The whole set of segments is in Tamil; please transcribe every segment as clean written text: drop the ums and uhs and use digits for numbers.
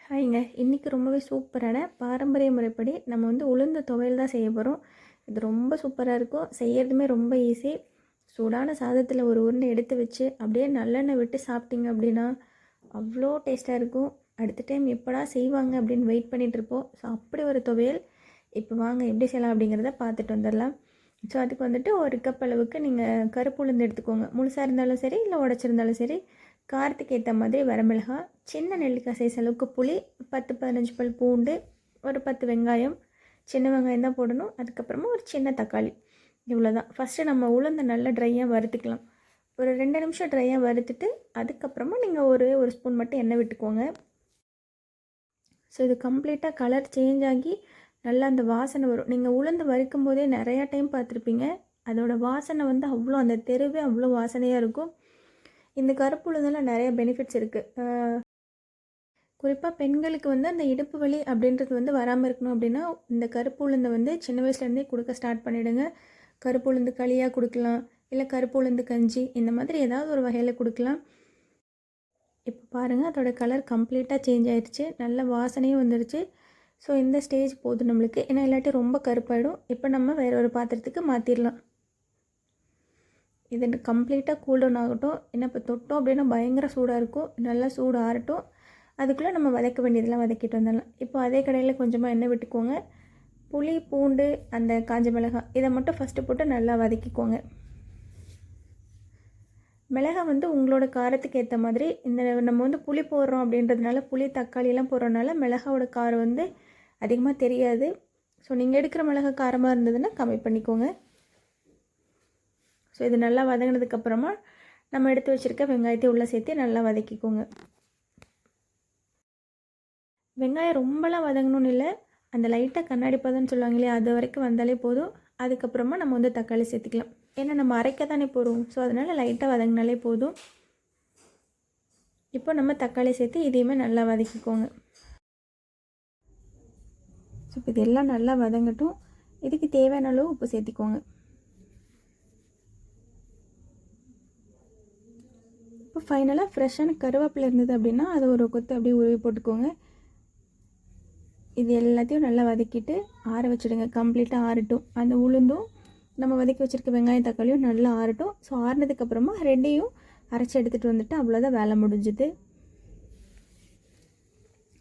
ஹாய்ங்க. இன்றைக்கி ரொம்பவே சூப்பரான பாரம்பரிய முறைப்படி நம்ம வந்து உளுந்து துவையல் தான் செய்ய போகிறோம். இது ரொம்ப சூப்பராக இருக்கும். செய்யறதுமே ரொம்ப ஈஸி. சூடான சாதத்தில் ஒரு உருண்டை எடுத்து வச்சு அப்படியே நல்லெண்ணெய் விட்டு சாப்பிட்டீங்க அப்படின்னா அவ்வளோ டேஸ்ட்டாக இருக்கும். அடுத்த டைம் எப்படா செய்வாங்க அப்படின்னு வெயிட் பண்ணிகிட்ருப்போம். ஸோ அப்படி ஒரு துவையல் இப்போ வாங்க எப்படி செய்யலாம் அப்படிங்கிறத பார்த்துட்டு வந்துடலாம். ஸோ அதுக்கு வந்துட்டு ஒரு கப் அளவுக்கு நீங்கள் கருப்பு உளுந்து எடுத்துக்கோங்க. முழுசாக இருந்தாலும் சரி, இல்லை உடச்சிருந்தாலும் சரி. காரத்துக்கு ஏற்ற மாதிரி வரமிளகாய், சின்ன நெல்லிக்காய் சைஸ் அளவுக்கு புளி, 10-15 பல் பூண்டு, ஒரு 10 வெங்காயம், சின்ன வெங்காயம் தான் போடணும். அதுக்கப்புறமா ஒரு சின்ன தக்காளி, இவ்வளோ தான். ஃபஸ்ட்டு நம்ம உளுந்தை நல்லா ட்ரையாக வறுத்துக்கலாம். ஒரு 2 நிமிஷம் ட்ரையாக வறுத்துட்டு அதுக்கப்புறமா நீங்கள் ஒரு ஸ்பூன் மட்டும் எண்ணெய் விட்டுக்கோங்க. ஸோ இது கம்ப்ளீட்டாக கலர் சேஞ்ச் ஆகி நல்லா அந்த வாசனை வரும். நீங்கள் உளுந்து வறுக்கும் போதே நிறையா டைம் பார்த்துருப்பீங்க. அதோடய வாசனை வந்து அவ்வளோ, அந்த தெருவே அவ்வளோ வாசனையாக இருக்கும். இந்த கருப்பு உளுந்தில் நிறைய பெனிஃபிட்ஸ் இருக்குது. குறிப்பாக பெண்களுக்கு வந்து அந்த இடுப்பு வலி அப்படின்றது வந்து வராமல் இருக்கணும் அப்படின்னா இந்த கருப்பு உளுந்தை வந்து சின்ன வயசுலேருந்தே கொடுக்க ஸ்டார்ட் பண்ணிவிடுங்க. கருப்பு உளுந்து களியாக கொடுக்கலாம், இல்லை கருப்பு உளுந்து கஞ்சி, இந்த மாதிரி ஏதாவது ஒரு வகையில் கொடுக்கலாம். இப்போ பாருங்கள், அதோட கலர் கம்ப்ளீட்டாக சேஞ்ச் ஆகிடுச்சு, நல்ல வாசனையும் வந்துடுச்சு. ஸோ இந்த ஸ்டேஜ் போதும் நம்மளுக்கு, ஏன்னா இல்லாட்டி ரொம்ப கருப்பாயிடும். இப்போ நம்ம வேறு ஒரு பாத்திரத்துக்கு மாற்றிடலாம். இது கம்ப்ளீட்டாக கூல் டவுன் ஆகட்டும். ஏன்னா இப்போ தொட்டோம் அப்படின்னா பயங்கர சூடாக இருக்கும். நல்லா சூடு ஆறட்டும். அதுக்குள்ளே நம்ம வதக்க வேண்டியதெல்லாம் வதக்கிட்டு வந்துடலாம். இப்போ அதே கடையில் கொஞ்சமாக எண்ணெய் விட்டுக்கோங்க. புளி, பூண்டு, அந்த காஞ்ச மிளகாய் இதை மட்டும் ஃபஸ்ட்டு போட்டு நல்லா வதக்கிக்கோங்க. மிளகாய் வந்து உங்களோட காரத்துக்கு ஏற்ற மாதிரி, இந்த நம்ம வந்து புளி போடுறோம் அப்படின்றதுனால, புளி தக்காளியெல்லாம் போடுறதுனால மிளகாவோட காரம் வந்து அதிகமாக தெரியாது. ஸோ நீங்கள் எடுக்கிற மிளகாய் காரமாக இருந்ததுன்னா கம்மி பண்ணிக்கோங்க. ஸோ இது நல்லா வதங்கினதுக்கப்புறமா நம்ம எடுத்து வச்சுருக்க வெங்காயத்தை உள்ளே சேர்த்து நல்லா வதக்கிக்கோங்க. வெங்காயம் ரொம்பலாம் வதங்கணும்னு இல்லை, அந்த லைட்டாக கண்ணாடி பதம்னு சொல்லுவாங்களே அது வரைக்கும் வந்தாலே போதும். அதுக்கப்புறமா நம்ம வந்து தக்காளி சேர்த்துக்கலாம். ஏன்னா நம்ம அரைக்க தானே போகிறோம். ஸோ அதனால் லைட்டாக வதங்கினாலே போதும். இப்போ நம்ம தக்காளி சேர்த்து இதையுமே நல்லா வதக்கிக்கோங்க. ஸோ இப்போ இதெல்லாம் நல்லா வதங்கட்டும். இதுக்கு தேவையான அளவு உப்பு சேர்த்திக்கோங்க. இப்போ ஃபைனலாக ஃப்ரெஷ்ஷான கருவேப்பிலை இருந்தது அப்படின்னா அதை ஒரு கொத்து அப்படியே உருவி போட்டுக்கோங்க. இது எல்லாத்தையும் நல்லா வதக்கிட்டு ஆற வச்சுடுங்க. கம்ப்ளீட்டாக ஆறட்டும். அந்த உளுந்தும் நம்ம வதக்கி வச்சுருக்க வெங்காயம் தக்காளியும் நல்லா ஆறட்டும். ஸோ ஆறினதுக்கப்புறமா ரெண்டையும் அரைச்சி எடுத்துகிட்டு வந்துட்டு அவ்வளோதான், வேலை முடிஞ்சுது.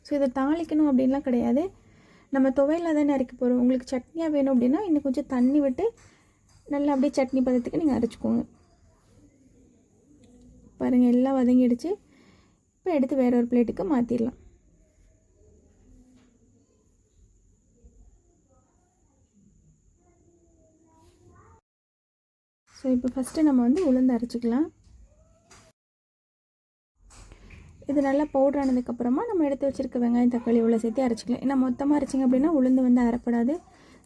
ஸோ இதை தாளிக்கணும் அப்படின்லாம் கிடையாது. நம்ம துவையில் தானே அரைக்க போகிறோம். உங்களுக்கு சட்னியாக வேணும் அப்படின்னா இன்னும் கொஞ்சம் தண்ணி விட்டு நல்லா அப்படியே சட்னி பதத்துக்கு நீங்கள் அரைச்சிக்கோங்க. பாருங்கள், எல்லாம் வதங்கிடுச்சு. இப்போ எடுத்து வேற ஒரு பிளேட்டுக்கு மாற்றிடலாம். ஸோ இப்போ ஃபஸ்ட்டு நம்ம வந்து உளுந்து அரைச்சிக்கலாம். இது நல்லா பவுடர் ஆனதுக்கப்புறமா நம்ம எடுத்து வச்சுருக்க வெங்காயம் தக்காளி உள்ள சேர்த்து அரைச்சிக்கலாம். ஏன்னா மொத்தமாக அரைச்சிங்க அப்படின்னா உளுந்து வந்து அரைப்படாது.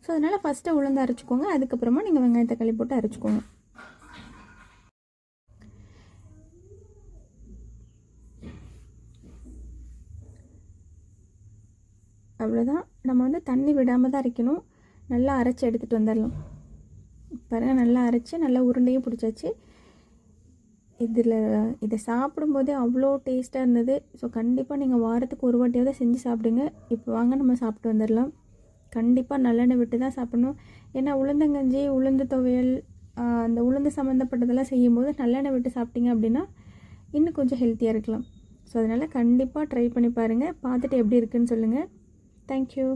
ஸோ அதனால் ஃபஸ்ட்டு உளுந்து அரைச்சிக்கோங்க. அதுக்கப்புறமா நீங்கள் வெங்காயம் தக்காளி போட்டு அரைச்சிக்கோங்க. அவ்வளோதான். நம்ம வந்து தண்ணி விடாமல் தான் அரைக்கணும். நல்லா அரைச்சி எடுத்துகிட்டு வந்துடலாம். பாருங்கள், நல்லா அரைச்சி நல்லா உருண்டையும் பிடிச்சாச்சு. இதை சாப்பிடும்போதே அவ்வளோ டேஸ்ட்டாக இருந்தது. ஸோ கண்டிப்பாக நீங்கள் வாரத்துக்கு ஒரு வாட்டியாவது செஞ்சு சாப்பிடுங்க. இப்போ வாங்க நம்ம சாப்பிட்டு வந்துடலாம். கண்டிப்பாக நல்லெண்ணெய் விட்டு தான் சாப்பிடணும். ஏன்னா உளுந்தங்கஞ்சி, உளுந்து துவையல், அந்த உளுந்து சம்மந்தப்பட்டதெல்லாம் செய்யும்போது நல்லெண்ணெய் விட்டு சாப்பிட்டீங்க அப்படின்னா இன்னும் கொஞ்சம் ஹெல்த்தியாக இருக்கலாம். ஸோ அதனால் கண்டிப்பாக ட்ரை பண்ணி பாருங்கள். பார்த்துட்டு எப்படி இருக்குதுன்னு சொல்லுங்கள். Thank you.